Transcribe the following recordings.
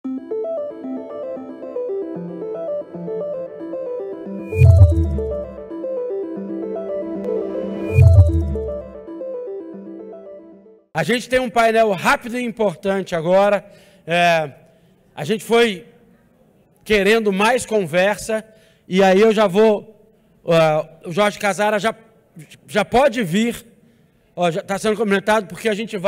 A gente tem um painel rápido e importante agora. A gente foi querendo mais conversa, e aí eu já vou... o Jorge Casara já pode vir, já está sendo comentado, porque a gente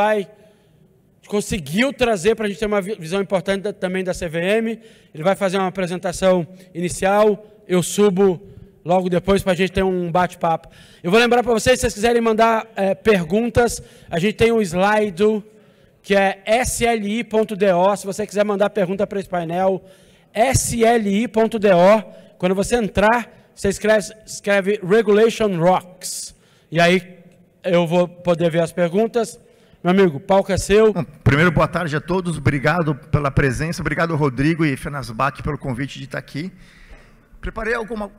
conseguiu trazer para a gente ter uma visão importante também da CVM. Ele vai fazer uma apresentação inicial, eu subo logo depois para a gente ter um bate-papo. Eu vou lembrar para vocês, se vocês quiserem mandar perguntas, a gente tem um slide que é sli.do, se você quiser mandar pergunta para esse painel, sli.do, quando você entrar, você escreve Regulation Rocks, e aí eu vou poder ver as perguntas. Meu amigo, o palco é seu. Bom, primeiro, boa tarde a todos, obrigado pela presença, obrigado Rodrigo e Fenasbach pelo convite de estar aqui. Preparei alguma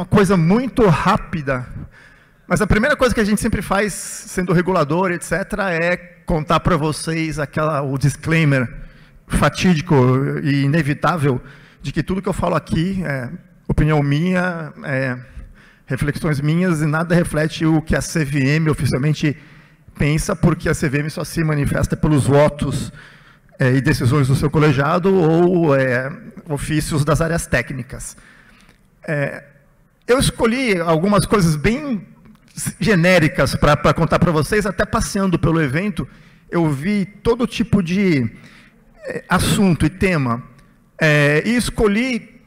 coisa muito rápida, mas a primeira coisa que a gente sempre faz, sendo regulador, etc., é contar para vocês o disclaimer fatídico e inevitável de que tudo que eu falo aqui é opinião minha, reflexões minhas, e nada reflete o que a CVM oficialmente pensa, porque a CVM só se manifesta pelos votos e decisões do seu colegiado ou ofícios das áreas técnicas. Eu escolhi algumas coisas bem genéricas para contar para vocês, até passeando pelo evento, eu vi todo tipo de assunto e tema, e escolhi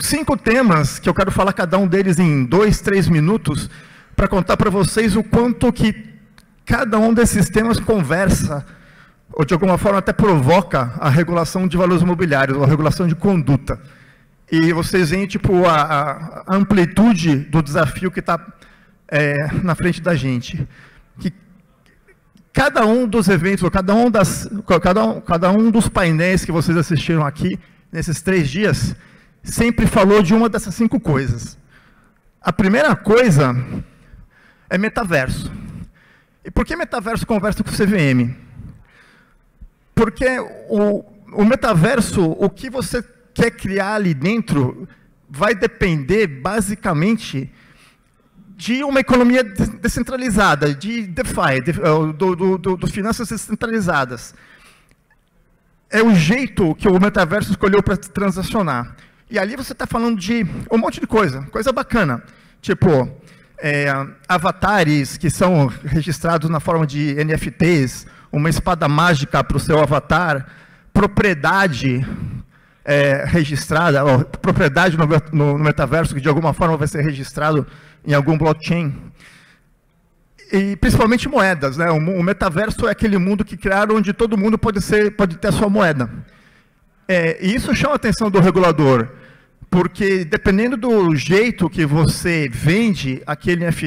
5 temas, que eu quero falar cada um deles em 2, 3 minutos, para contar para vocês o quanto que cada um desses temas conversa, ou de alguma forma até provoca a regulação de valores imobiliários, ou a regulação de conduta. E vocês veem tipo, a amplitude do desafio que está na frente da gente. Que cada um dos eventos, ou cada um dos painéis que vocês assistiram aqui, nesses 3 dias, sempre falou de uma dessas 5 coisas. A primeira coisa é metaverso. E por que metaverso conversa com o CVM? Porque o metaverso, o que você quer criar ali dentro, vai depender basicamente de uma economia descentralizada, de DeFi, do finanças descentralizadas. É o jeito que o metaverso escolheu para transacionar. E ali você está falando de um monte de coisa bacana, tipo avatares que são registrados na forma de NFTs, uma espada mágica para o seu avatar, propriedade registrada, propriedade no metaverso que de alguma forma vai ser registrado em algum blockchain. E principalmente moedas, né? O metaverso é aquele mundo que criaram onde todo mundo pode ter a sua moeda. E isso chama a atenção do regulador, porque dependendo do jeito que você vende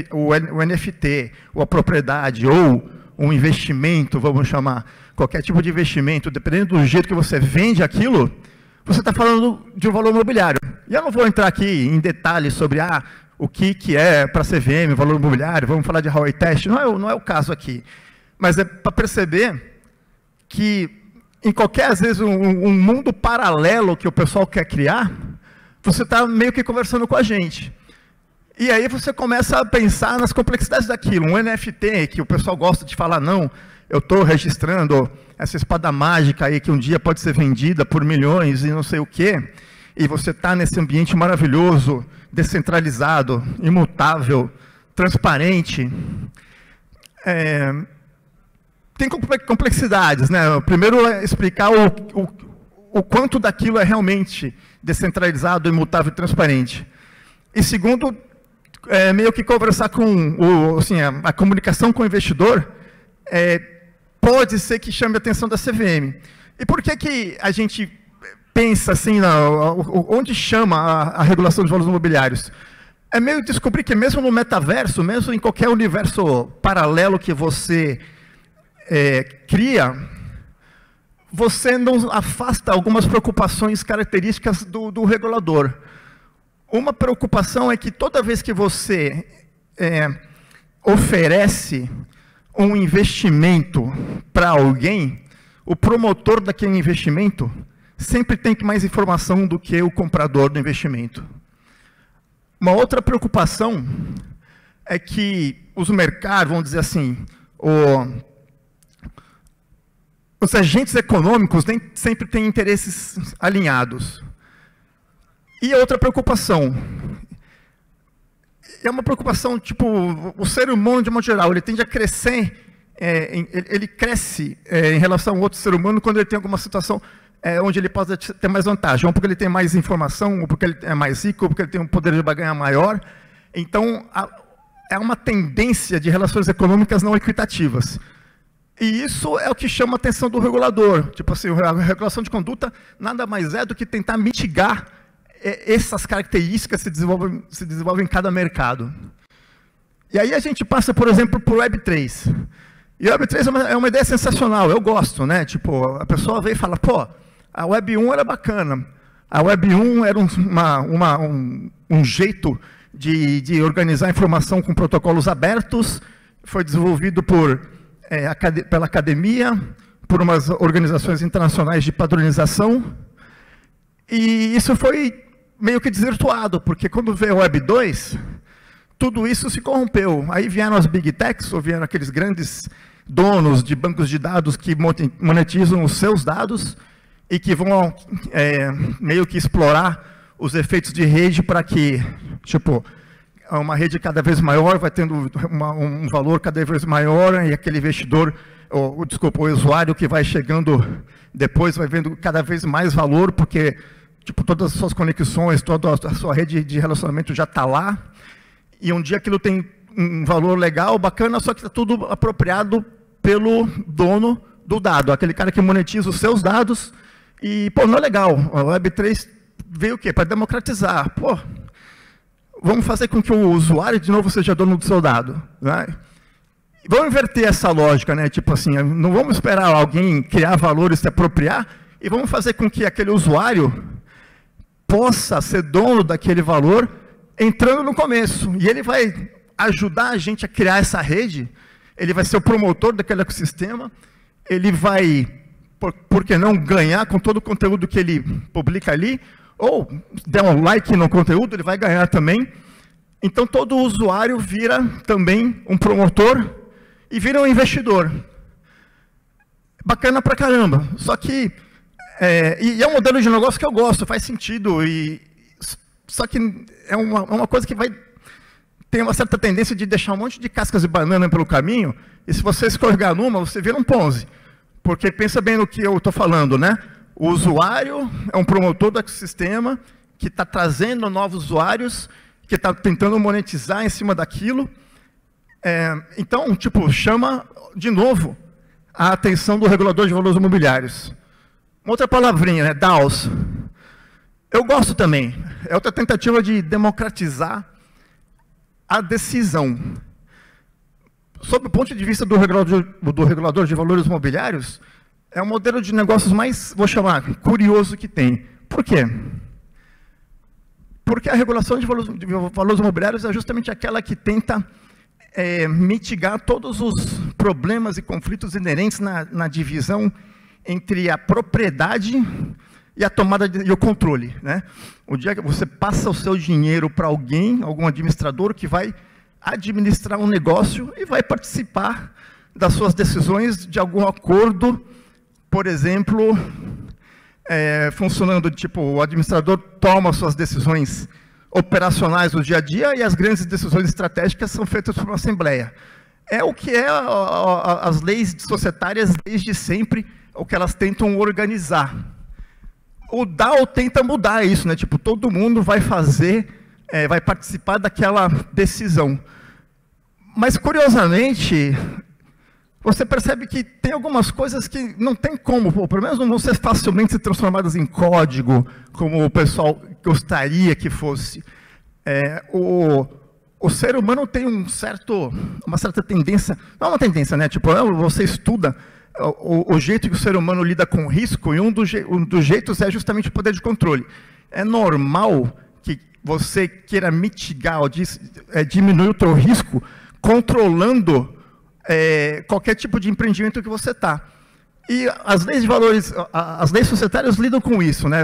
o NFT, ou a propriedade, ou um investimento, vamos chamar, qualquer tipo de investimento, dependendo do jeito que você vende aquilo, você está falando de um valor imobiliário. E eu não vou entrar aqui em detalhes sobre o que é para a CVM, valor imobiliário, vamos falar de Howey Test, não é o caso aqui. Mas é para perceber que em qualquer, às vezes, um mundo paralelo que o pessoal quer criar, você está meio que conversando com a gente. E aí você começa a pensar nas complexidades daquilo. Um NFT, que o pessoal gosta de falar, não, eu estou registrando essa espada mágica aí que um dia pode ser vendida por milhões e não sei o quê, e você está nesse ambiente maravilhoso, descentralizado, imutável, transparente. Tem complexidades, né? Primeiro é explicar o quanto daquilo é realmente descentralizado, imutável e transparente. E segundo, meio que conversar com a comunicação com o investidor, pode ser que chame a atenção da CVM. E por que a gente pensa assim, onde chama a regulação de valores imobiliários? É meio descobrir que mesmo no metaverso, mesmo em qualquer universo paralelo que você cria, você não afasta algumas preocupações características do regulador. Uma preocupação é que toda vez que você oferece um investimento para alguém, o promotor daquele investimento sempre tem mais informação do que o comprador do investimento. Uma outra preocupação é que os mercados, vamos dizer assim, os agentes econômicos nem sempre têm interesses alinhados. E outra preocupação, é uma preocupação, tipo, o ser humano, de modo geral, ele tende a crescer, ele cresce em relação ao outro ser humano quando ele tem alguma situação onde ele pode ter mais vantagem, ou porque ele tem mais informação, ou porque ele é mais rico, ou porque ele tem um poder de barganha maior. Então, é uma tendência de relações econômicas não equitativas. E isso é o que chama a atenção do regulador. Tipo assim, a regulação de conduta nada mais é do que tentar mitigar essas características que se desenvolvem em cada mercado. E aí a gente passa, por exemplo, para o Web3. E o Web3 é uma ideia sensacional, eu gosto, né? Tipo, a pessoa vem e fala, pô, a Web 1 era bacana. A Web 1 era um jeito de organizar informação com protocolos abertos, foi desenvolvido pela academia, por umas organizações internacionais de padronização, e isso foi meio que desvirtuado, porque quando veio a Web 2, tudo isso se corrompeu. Aí vieram as Big Techs, ou vieram aqueles grandes donos de bancos de dados que monetizam os seus dados e que vão meio que explorar os efeitos de rede para que, tipo, uma rede cada vez maior vai tendo um valor cada vez maior, e aquele investidor, o usuário que vai chegando depois vai vendo cada vez mais valor, porque tipo, todas as suas conexões, toda a sua rede de relacionamento já está lá, e um dia aquilo tem um valor legal, bacana, só que está tudo apropriado pelo dono do dado, aquele cara que monetiza os seus dados, e, pô, não é legal. A Web3 veio o quê? Para democratizar. Pô, vamos fazer com que o usuário, de novo, seja dono do seu dado, né? Vamos inverter essa lógica, né? Tipo assim, não vamos esperar alguém criar valor e se apropriar, e vamos fazer com que aquele usuário possa ser dono daquele valor entrando no começo. E ele vai ajudar a gente a criar essa rede, ele vai ser o promotor daquele ecossistema, ele vai, por que não, ganhar com todo o conteúdo que ele publica ali, ou der um like no conteúdo, ele vai ganhar também. Então, todo usuário vira também um promotor e vira um investidor. Bacana pra caramba. Só que, e é um modelo de negócio que eu gosto, faz sentido. Só que é uma coisa que tem uma certa tendência de deixar um monte de cascas de banana pelo caminho, e se você escorregar numa, você vira um Ponzi. Porque pensa bem no que eu estou falando, né? O usuário é um promotor do ecossistema que está trazendo novos usuários, que está tentando monetizar em cima daquilo. Então, tipo, chama de novo a atenção do regulador de valores imobiliários. Uma outra palavrinha, né? DAOs. Eu gosto também. É outra tentativa de democratizar a decisão. Sob o ponto de vista do regulador de valores imobiliários, é o modelo de negócios mais, vou chamar, curioso que tem. Por quê? Porque a regulação de valores imobiliários é justamente aquela que tenta mitigar todos os problemas e conflitos inerentes na divisão entre a propriedade e a tomada e o controle, né? O dia que você passa o seu dinheiro para alguém, algum administrador que vai administrar um negócio e vai participar das suas decisões de algum acordo, por exemplo, funcionando, tipo, o administrador toma suas decisões operacionais do dia a dia e as grandes decisões estratégicas são feitas por uma assembleia. É o que as leis societárias desde sempre, o que elas tentam organizar. O DAO tenta mudar isso, né? Tipo, todo mundo vai vai participar daquela decisão. Mas, curiosamente, você percebe que tem algumas coisas que não tem como, pelo menos não vão ser facilmente transformadas em código, como o pessoal gostaria que fosse. O ser humano tem uma certa tendência, não é uma tendência, né? Tipo, você estuda o jeito que o ser humano lida com o risco, e um dos jeitos é justamente o poder de controle. É normal que você queira mitigar ou diminuir o seu risco controlando qualquer tipo de empreendimento que você está. E as leis de valores, as leis societárias lidam com isso, né?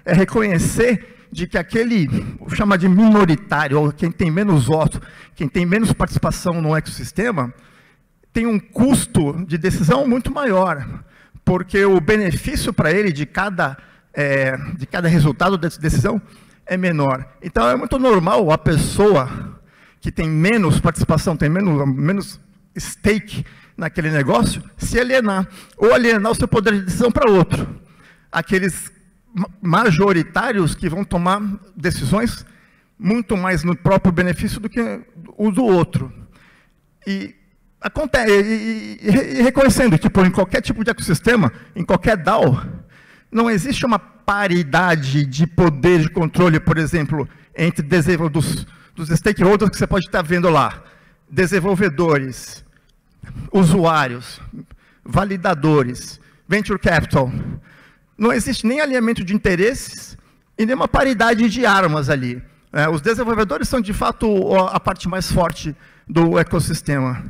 É reconhecer de que aquele, chama de minoritário, ou quem tem menos voto, quem tem menos participação no ecossistema, tem um custo de decisão muito maior, porque o benefício para ele de cada resultado dessa decisão é menor. Então é muito normal a pessoa que tem menos participação, tem menos stake naquele negócio, se alienar, ou alienar o seu poder de decisão para outro. Aqueles majoritários que vão tomar decisões muito mais no próprio benefício do que o do outro. E reconhecendo, tipo, em qualquer tipo de ecossistema, em qualquer DAO, não existe uma paridade de poder de controle, por exemplo, entre dos stakeholders que você pode estar vendo lá, desenvolvedores, usuários, validadores, venture capital. Não existe nem alinhamento de interesses e nem uma paridade de armas ali. Os desenvolvedores são, de fato, a parte mais forte do ecossistema.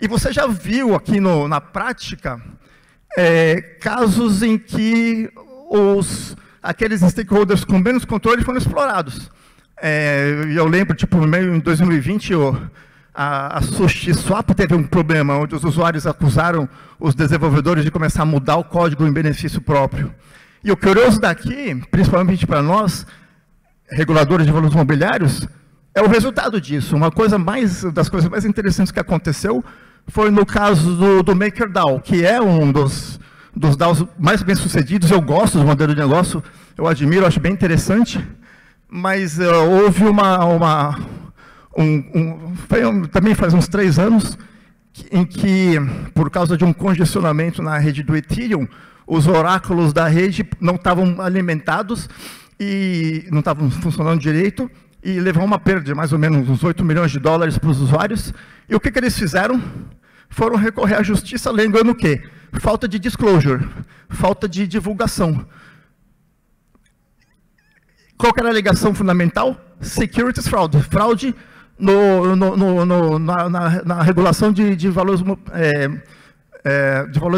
E você já viu aqui na prática casos em que aqueles stakeholders com menos controle foram explorados. Eu lembro, tipo, no meio em 2020, a SushiSwap teve um problema, onde os usuários acusaram os desenvolvedores de começar a mudar o código em benefício próprio. E o curioso daqui, principalmente para nós, reguladores de valores imobiliários, é o resultado disso. Uma das coisas mais interessantes que aconteceu foi no caso do MakerDAO, que é um dos DAOs mais bem-sucedidos. Eu gosto do modelo de negócio, eu admiro, acho bem interessante, mas houve também faz uns 3 anos, em que, por causa de um congestionamento na rede do Ethereum, os oráculos da rede não estavam alimentados e não estavam funcionando direito, e levou uma perda de mais ou menos uns $8 milhões para os usuários. E o que eles fizeram? Foram recorrer à justiça, alegando o quê? Falta de disclosure, falta de divulgação. Qual que era a alegação fundamental? Securities fraud, fraude na regulação de valores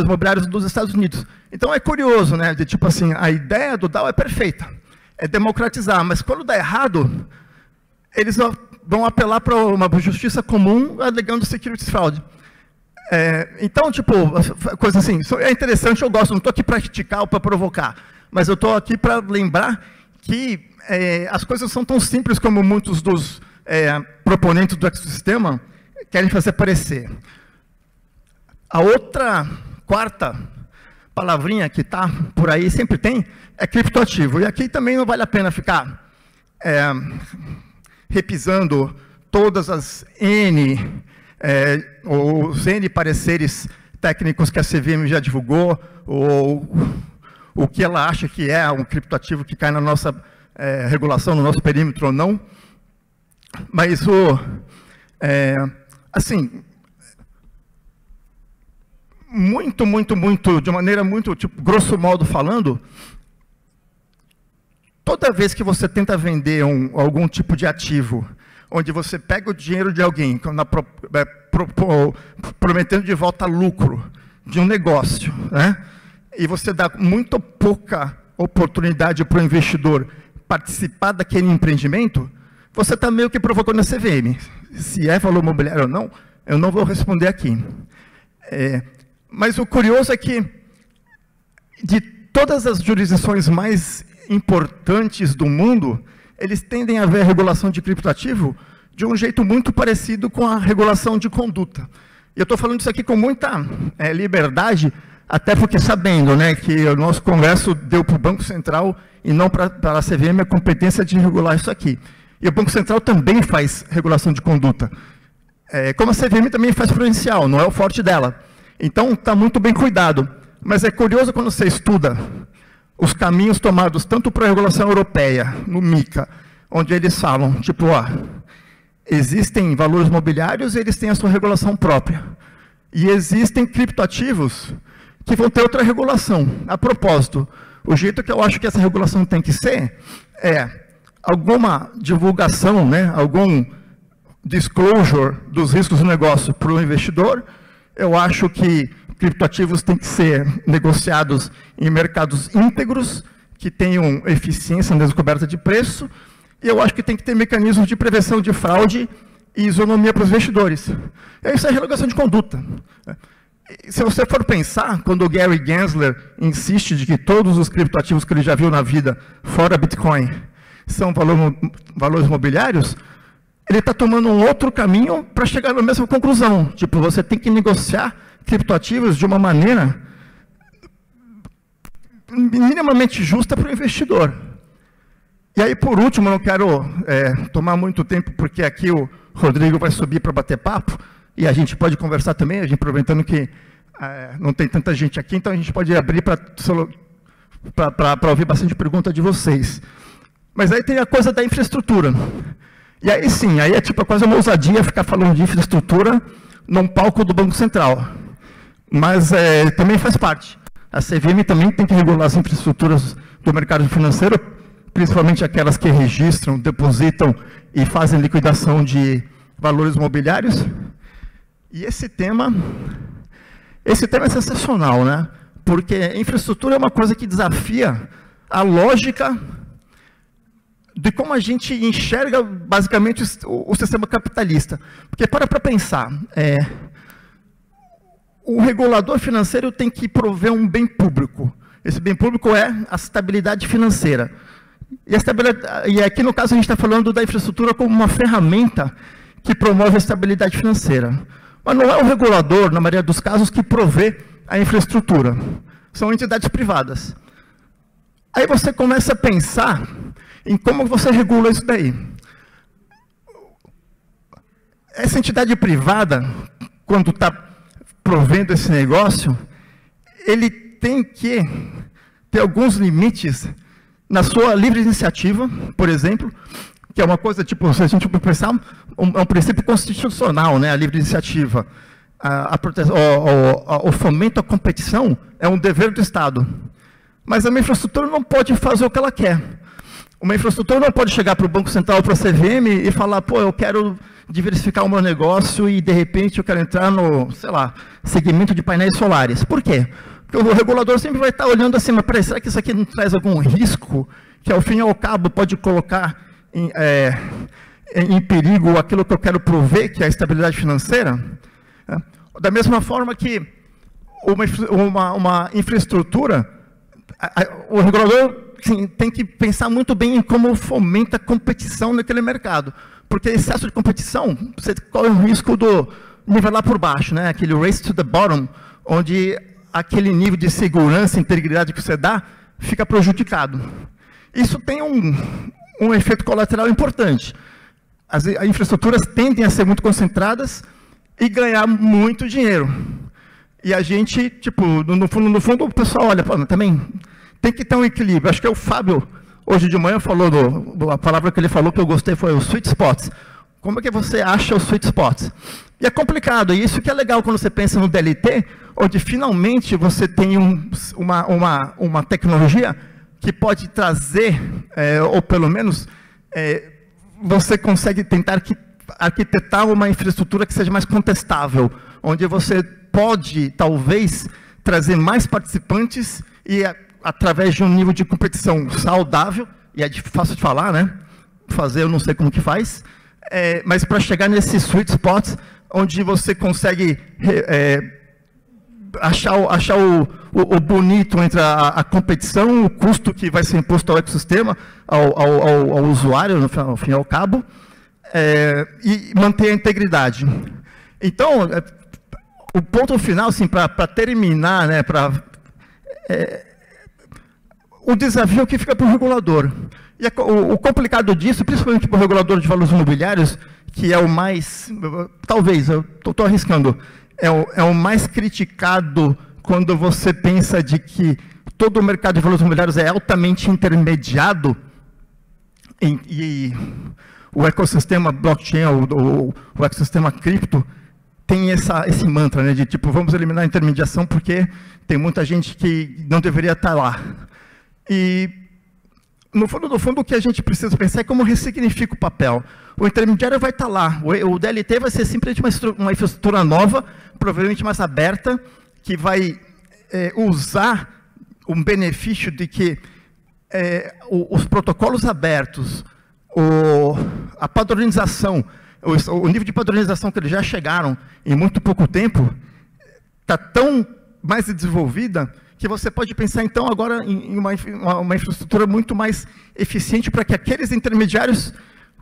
imobiliários dos Estados Unidos. Então é curioso, né? Tipo assim, a ideia do DAO é perfeita, é democratizar, mas quando dá errado, eles vão apelar para uma justiça comum alegando securities fraud. Então, tipo, coisa assim, é interessante, eu gosto, não estou aqui para criticar ou para provocar, mas eu estou aqui para lembrar que as coisas são tão simples como muitos dos proponentes do ecossistema querem fazer parecer. A outra, quarta palavrinha que está por aí, sempre tem, é criptoativo. E aqui também não vale a pena ficar repisando todas as os N pareceres técnicos que a CVM já divulgou, ou o que ela acha que é um criptoativo que cai na nossa regulação, no nosso perímetro ou não. Mas, assim, de maneira muito, tipo, grosso modo falando, toda vez que você tenta vender algum tipo de ativo, onde você pega o dinheiro de alguém, prometendo de volta lucro de um negócio, né? E você dá muito pouca oportunidade para o investidor participar daquele empreendimento, você está meio que provocando a CVM. Se é valor imobiliário ou não, eu não vou responder aqui. Mas o curioso é que, de todas as jurisdições mais importantes do mundo, eles tendem a ver a regulação de criptoativo de um jeito muito parecido com a regulação de conduta. E eu estou falando isso aqui com muita liberdade, até porque sabendo, né, que o nosso Congresso deu para o Banco Central e não para a CVM a competência de regular isso aqui. E o Banco Central também faz regulação de conduta. Como a CVM também faz prudencial, não é o forte dela. Então, está muito bem cuidado. Mas é curioso quando você estuda os caminhos tomados tanto para a regulação europeia, no MiCA, onde eles falam, tipo, existem valores imobiliários e eles têm a sua regulação própria. E existem criptoativos que vão ter outra regulação. A propósito, o jeito que eu acho que essa regulação tem que ser alguma divulgação, né, algum disclosure dos riscos do negócio para o investidor. Eu acho que criptoativos têm que ser negociados em mercados íntegros, que tenham eficiência na descoberta de preço, e eu acho que tem que ter mecanismos de prevenção de fraude e isonomia para os investidores. Isso é regulação de conduta. Se você for pensar, quando o Gary Gensler insiste de que todos os criptoativos que ele já viu na vida, fora Bitcoin, são valores imobiliários, ele está tomando um outro caminho para chegar na mesma conclusão. Tipo, você tem que negociar criptoativos de uma maneira minimamente justa para o investidor. E aí, por último, eu não quero tomar muito tempo, porque aqui o Rodrigo vai subir para bater papo, e a gente pode conversar também, a gente aproveitando que não tem tanta gente aqui, então a gente pode abrir para ouvir bastante pergunta de vocês. Mas aí tem a coisa da infraestrutura. E aí sim, aí é tipo quase uma ousadia ficar falando de infraestrutura num palco do Banco Central. Mas também faz parte. A CVM também tem que regular as infraestruturas do mercado financeiro, principalmente aquelas que registram, depositam e fazem liquidação de valores imobiliários. E esse tema é sensacional, né? Porque infraestrutura é uma coisa que desafia a lógica de como a gente enxerga basicamente o sistema capitalista. Porque para pensar, o regulador financeiro tem que prover um bem público. Esse bem público é a estabilidade financeira. E aqui no caso a gente está falando da infraestrutura como uma ferramenta que promove a estabilidade financeira. Mas não é o regulador, na maioria dos casos, que provê a infraestrutura. São entidades privadas. Aí você começa a pensar em como você regula isso daí. Essa entidade privada, quando está provendo esse negócio, ele tem que ter alguns limites na sua livre iniciativa, por exemplo, que é uma coisa, tipo, se a gente pensar, é um princípio constitucional, né, a livre iniciativa. O fomento à competição é um dever do Estado. Mas a minha infraestrutura não pode fazer o que ela quer. Uma infraestrutura não pode chegar para o Banco Central, para a CVM e falar, pô, eu quero diversificar o meu negócio e, de repente, eu quero entrar no, sei lá, segmento de painéis solares. Por quê? Porque o regulador sempre vai estar olhando assim, mas peraí, será que isso aqui não traz algum risco que, ao fim e ao cabo, pode colocar em perigo aquilo que eu quero prover, que é a estabilidade financeira? Da mesma forma que uma infraestrutura, o regulador tem que pensar muito bem em como fomenta a competição naquele mercado. Porque excesso de competição, você corre o risco do nivelar por baixo, né? Aquele race to the bottom, onde aquele nível de segurança e integridade que você dá fica prejudicado. Isso tem um efeito colateral importante. As infraestruturas tendem a ser muito concentradas e ganhar muito dinheiro. E a gente, tipo, no fundo o pessoal olha, pô, também tem que ter um equilíbrio. Acho que o Fábio, hoje de manhã, falou, a palavra que ele falou que eu gostei foi os sweet spots. Como é que você acha os sweet spots? E é complicado, e isso que é legal quando você pensa no DLT, onde finalmente você tem uma tecnologia que pode trazer, ou pelo menos, você consegue tentar arquitetar uma infraestrutura que seja mais contestável, onde você pode, talvez, trazer mais participantes e, através de um nível de competição saudável, e é fácil de falar, né? Fazer eu não sei como que faz, mas para chegar nesses sweet spots, onde você consegue achar o bonito entre a competição, o custo que vai ser imposto ao ecossistema, ao usuário, no fim e ao cabo, e manter a integridade. Então, o ponto final, assim, para terminar, né, o desafio que fica para o regulador. E o complicado disso, principalmente para o regulador de valores imobiliários, que é o mais, talvez, eu estou arriscando, é o mais criticado quando você pensa de que todo o mercado de valores imobiliários é altamente intermediado e o ecossistema blockchain, o ecossistema cripto, tem esse mantra, né, de tipo, vamos eliminar a intermediação porque tem muita gente que não deveria estar lá. E, no fundo, o que a gente precisa pensar é como ressignifica o papel. O intermediário vai estar lá, o DLT vai ser simplesmente uma infraestrutura nova, provavelmente mais aberta, que vai usar um benefício de que os protocolos abertos, a padronização, o nível de padronização que eles já chegaram em muito pouco tempo, está tão mais desenvolvida que você pode pensar, então, agora em uma infraestrutura muito mais eficiente para que aqueles intermediários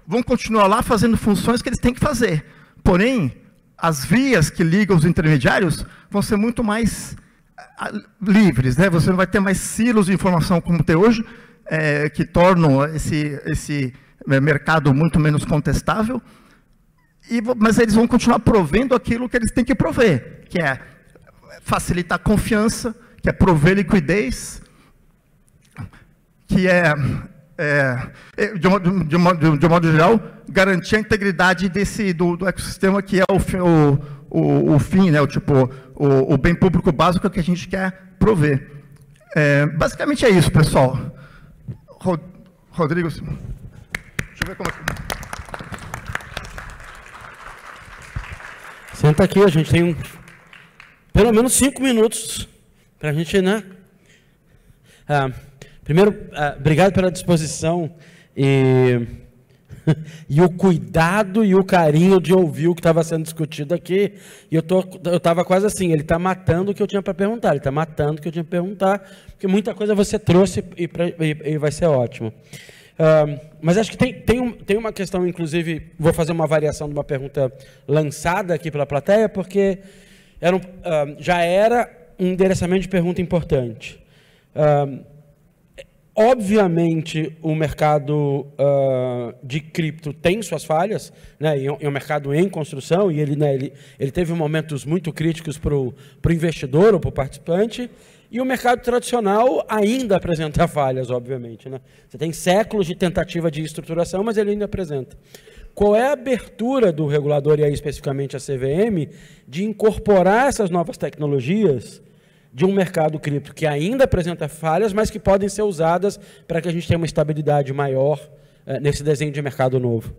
vão continuar lá fazendo funções que eles têm que fazer. Porém, as vias que ligam os intermediários vão ser muito mais livres, né? Você não vai ter mais silos de informação como tem hoje, que tornam esse mercado muito menos contestável, mas eles vão continuar provendo aquilo que eles têm que prover, que é facilitar a confiança, que é prover liquidez, que de um modo geral, garantir a integridade do ecossistema, que é o fim, né? O bem público básico que a gente quer prover. Basicamente é isso, pessoal. Rodrigo, deixa eu ver como Senta aqui, a gente tem pelo menos 5 minutos para a gente, né? Primeiro, obrigado pela disposição e o cuidado e o carinho de ouvir o que estava sendo discutido aqui. E eu estava quase assim, ele está matando o que eu tinha para perguntar, ele está matando o que eu tinha para perguntar, porque muita coisa você trouxe e vai ser ótimo. Mas acho que tem uma questão, inclusive, vou fazer uma variação de uma pergunta lançada aqui pela plateia, porque já era um endereçamento de pergunta importante. Obviamente, o mercado de cripto tem suas falhas, né? E é um mercado em construção, e ele teve momentos muito críticos para o investidor ou para o participante, e o mercado tradicional ainda apresenta falhas, obviamente, né? Você tem séculos de tentativa de estruturação, mas ele ainda apresenta. Qual é a abertura do regulador, e aí especificamente a CVM, de incorporar essas novas tecnologias de um mercado cripto que ainda apresenta falhas, mas que podem ser usadas para que a gente tenha uma estabilidade maior nesse desenho de mercado novo?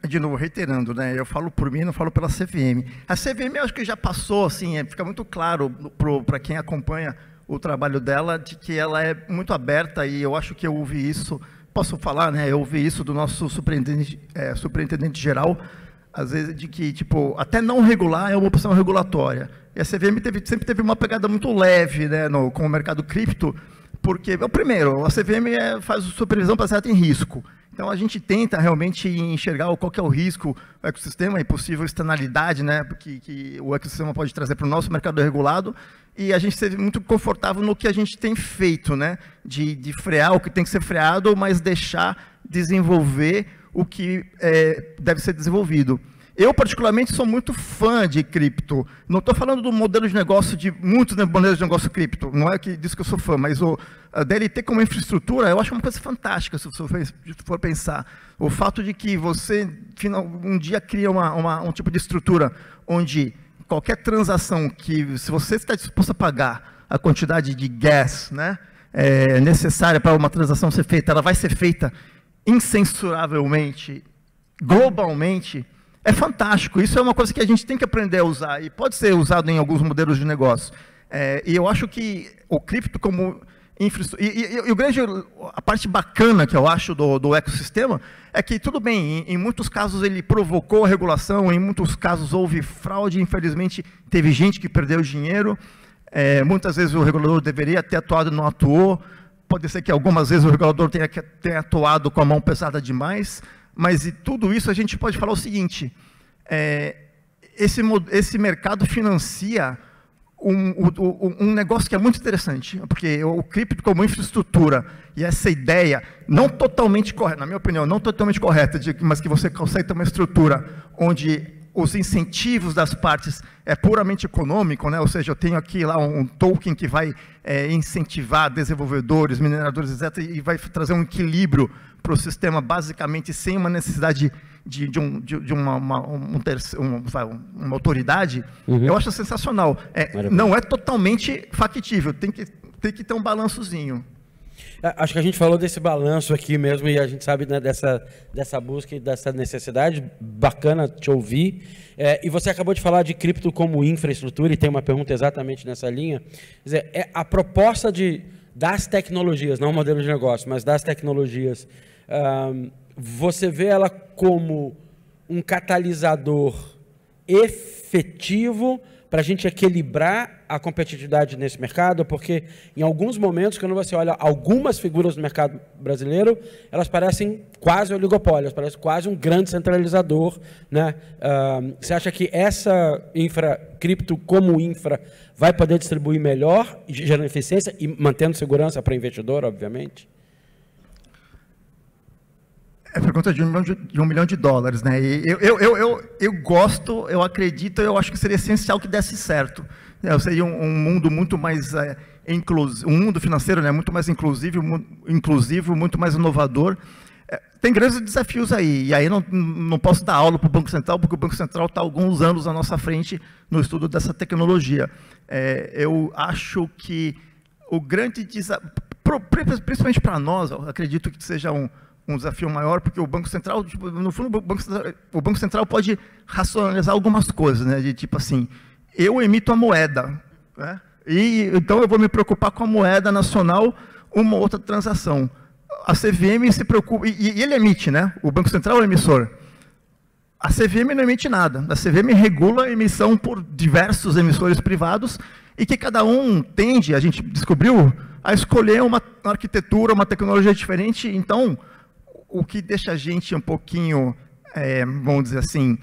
De novo, reiterando, né? Eu falo por mim, não falo pela CVM. A CVM, eu acho que já passou, assim, fica muito claro para quem acompanha o trabalho dela, de que ela é muito aberta, e eu acho que eu ouvi isso, posso falar, né? Eu ouvi isso do nosso superintendente geral, às vezes, de que, tipo, até não regular é uma opção regulatória. E a CVM sempre teve uma pegada muito leve, né, com o mercado cripto, porque, primeiro, a CVM faz supervisão baseada em risco. Então, a gente tenta realmente enxergar qual que é o risco do ecossistema e possível externalidade, né, que o ecossistema pode trazer para o nosso mercado regulado, e a gente esteve muito confortável no que a gente tem feito, né, de frear o que tem que ser freado, mas deixar desenvolver o que deve ser desenvolvido. Eu, particularmente, sou muito fã de cripto. Não estou falando do modelo de negócio, de muitos modelos de negócio cripto, não é disso que eu sou fã, mas a DLT como infraestrutura, eu acho uma coisa fantástica, se você for pensar. O fato de que você, um dia, cria um tipo de estrutura onde qualquer transação que, se você está disposto a pagar a quantidade de gas, né, necessária para uma transação ser feita, ela vai ser feita incensuravelmente, globalmente, é fantástico. Isso é uma coisa que a gente tem que aprender a usar, e pode ser usado em alguns modelos de negócio. E eu acho que o cripto como infraestrutura... a parte bacana que eu acho do ecossistema é que, tudo bem, em muitos casos ele provocou a regulação, em muitos casos houve fraude, infelizmente teve gente que perdeu dinheiro, muitas vezes o regulador deveria ter atuado e não atuou, pode ser que algumas vezes o regulador tenha atuado com a mão pesada demais, mas e tudo isso a gente pode falar o seguinte, esse mercado financia um negócio que é muito interessante, porque o cripto como infraestrutura, e essa ideia, não totalmente correta, na minha opinião, não totalmente correta, mas que você consegue ter uma estrutura onde os incentivos das partes é puramente econômico, né? Ou seja, eu tenho aqui lá um token que vai incentivar desenvolvedores, mineradores, etc., e vai trazer um equilíbrio para o sistema, basicamente, sem uma necessidade de uma autoridade. Eu acho sensacional. Não é totalmente factível, tem que ter um balançozinho. Acho que a gente falou desse balanço aqui mesmo, e a gente sabe, né, dessa busca e dessa necessidade. Bacana te ouvir. E você acabou de falar de cripto como infraestrutura, e tem uma pergunta exatamente nessa linha. Quer dizer, a proposta das tecnologias, não o modelo de negócio, mas das tecnologias, você vê ela como um catalisador efetivo para a gente equilibrar a competitividade nesse mercado? Porque em alguns momentos, quando você olha algumas figuras do mercado brasileiro, elas parecem quase oligopólios, parecem quase um grande centralizador, né? Você acha que essa cripto como infra vai poder distribuir melhor, gerando eficiência e mantendo segurança para o investidor, obviamente? É pergunta de $1 milhão, né? E eu gosto, eu acredito, eu acho que seria essencial que desse certo. Seria um mundo muito mais inclusivo, um mundo financeiro, né, muito mais inclusivo, muito mais inovador. Tem grandes desafios aí, e aí não posso dar aula para o Banco Central, porque o Banco Central está há alguns anos à nossa frente no estudo dessa tecnologia. Eu acho que o grande desafio, principalmente para nós, eu acredito que seja um desafio maior, porque o Banco Central, no fundo, o Banco Central pode racionalizar algumas coisas, né? De tipo assim, eu emito a moeda, né? E então eu vou me preocupar com a moeda nacional, uma outra transação. A CVM se preocupa, e ele emite, né? O Banco Central é o emissor. A CVM não emite nada. A CVM regula a emissão por diversos emissores privados, e que cada um tende, a gente descobriu, a escolher uma arquitetura, uma tecnologia diferente. Então, o que deixa a gente um pouquinho, vamos dizer assim,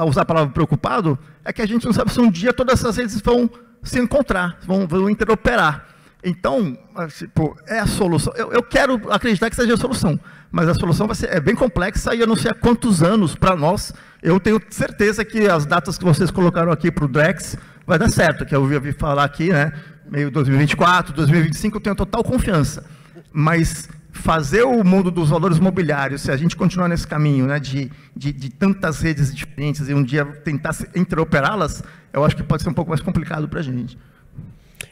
usar a palavra preocupado, é que a gente não sabe se um dia todas essas redes vão se encontrar, vão interoperar. Então, tipo, é a solução. Eu quero acreditar que seja a solução, mas a solução é bem complexa, e eu não sei há quantos anos para nós. Eu tenho certeza que as datas que vocês colocaram aqui para o Drex vai dar certo, que eu ouvi falar aqui, né, meio 2024, 2025, eu tenho total confiança. Mas fazer o mundo dos valores mobiliários, se a gente continuar nesse caminho, né, de tantas redes diferentes e um dia tentar interoperá-las, eu acho que pode ser um pouco mais complicado para a gente.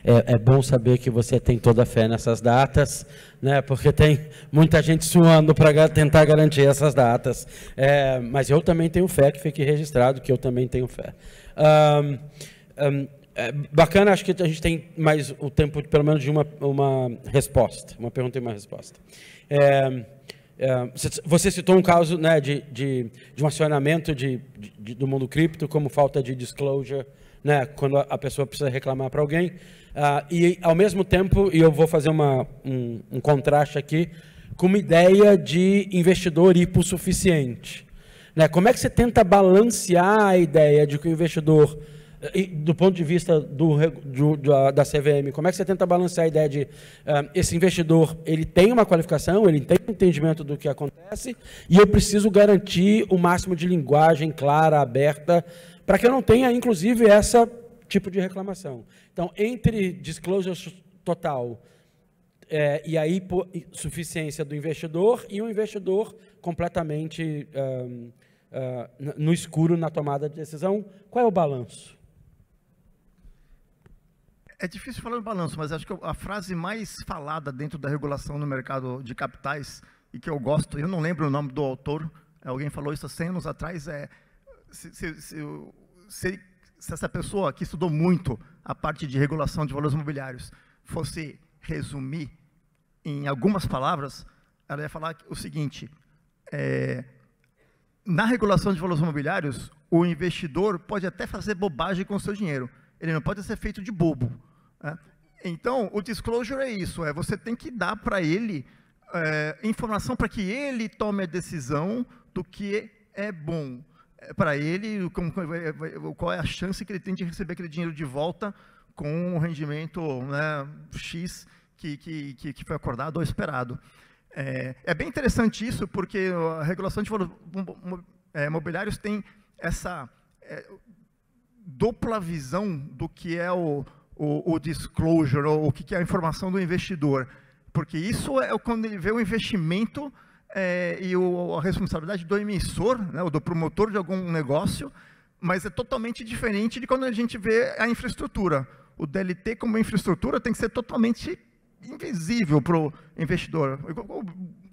É bom saber que você tem toda a fé nessas datas, né, porque tem muita gente suando para tentar garantir essas datas. Mas eu também tenho fé, que fique registrado que eu também tenho fé. Bacana, acho que a gente tem mais o tempo, pelo menos, de uma resposta, uma pergunta e uma resposta. Você citou um caso, né, de um acionamento do mundo cripto como falta de disclosure, né, quando a pessoa precisa reclamar para alguém, e ao mesmo tempo, e eu vou fazer um contraste aqui, com uma ideia de investidor hipossuficiente. Né? Como é que você tenta balancear a ideia de que o investidor, do ponto de vista da CVM, como é que você tenta balancear a ideia de esse investidor, ele tem uma qualificação, ele tem um entendimento do que acontece, e eu preciso garantir o máximo de linguagem clara, aberta, para que eu não tenha, inclusive, esse tipo de reclamação. Então, entre disclosure total e a hipossuficiência do investidor e um investidor completamente no escuro na tomada de decisão, qual é o balanço? É difícil falar do balanço, mas acho que a frase mais falada dentro da regulação no mercado de capitais, e que eu gosto, eu não lembro o nome do autor, alguém falou isso há 100 anos atrás, se essa pessoa que estudou muito a parte de regulação de valores imobiliários fosse resumir em algumas palavras, ela ia falar o seguinte: na regulação de valores imobiliários, o investidor pode até fazer bobagem com o seu dinheiro, ele não pode ser feito de bobo. Então, o disclosure é isso, você tem que dar para ele informação para que ele tome a decisão do que é bom para ele, qual é a chance que ele tem de receber aquele dinheiro de volta com um rendimento, né, X que foi acordado ou esperado. É bem interessante isso, porque a regulação de valores imobiliários tem essa dupla visão do que é o disclosure, ou o que é a informação do investidor, porque isso é quando ele vê o investimento e a responsabilidade do emissor, né, ou do promotor de algum negócio, mas é totalmente diferente de quando a gente vê a infraestrutura. O DLT como infraestrutura tem que ser totalmente invisível para o investidor.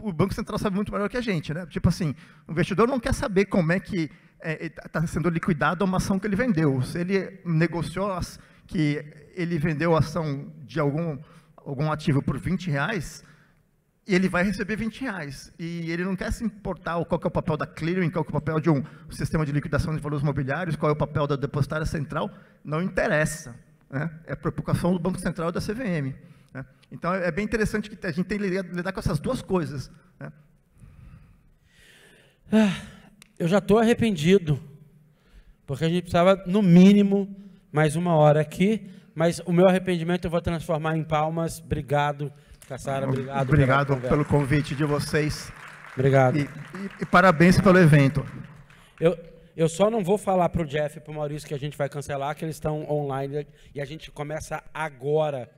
O Banco Central sabe muito melhor que a gente, né? Tipo assim, o investidor não quer saber como é que está sendo liquidada uma ação que ele vendeu. Se ele negociou que ele vendeu a ação de algum ativo por R$20, ele vai receber R$20. E ele não quer se importar qual que é o papel da clearing, qual que é o papel de um sistema de liquidação de valores mobiliários, qual é o papel da depositária central, não interessa. Né? É a preocupação do Banco Central e da CVM. Né? Então, é bem interessante que a gente tem que lidar com essas duas coisas. Né? Eu já estou arrependido, porque a gente precisava, no mínimo, mais 1 hora aqui, mas o meu arrependimento eu vou transformar em palmas. Obrigado, Cassara, obrigado pelo convite de vocês. Obrigado. E parabéns pelo evento. Eu só não vou falar para o Jeff e para o Maurício que a gente vai cancelar, que eles estão online e a gente começa agora.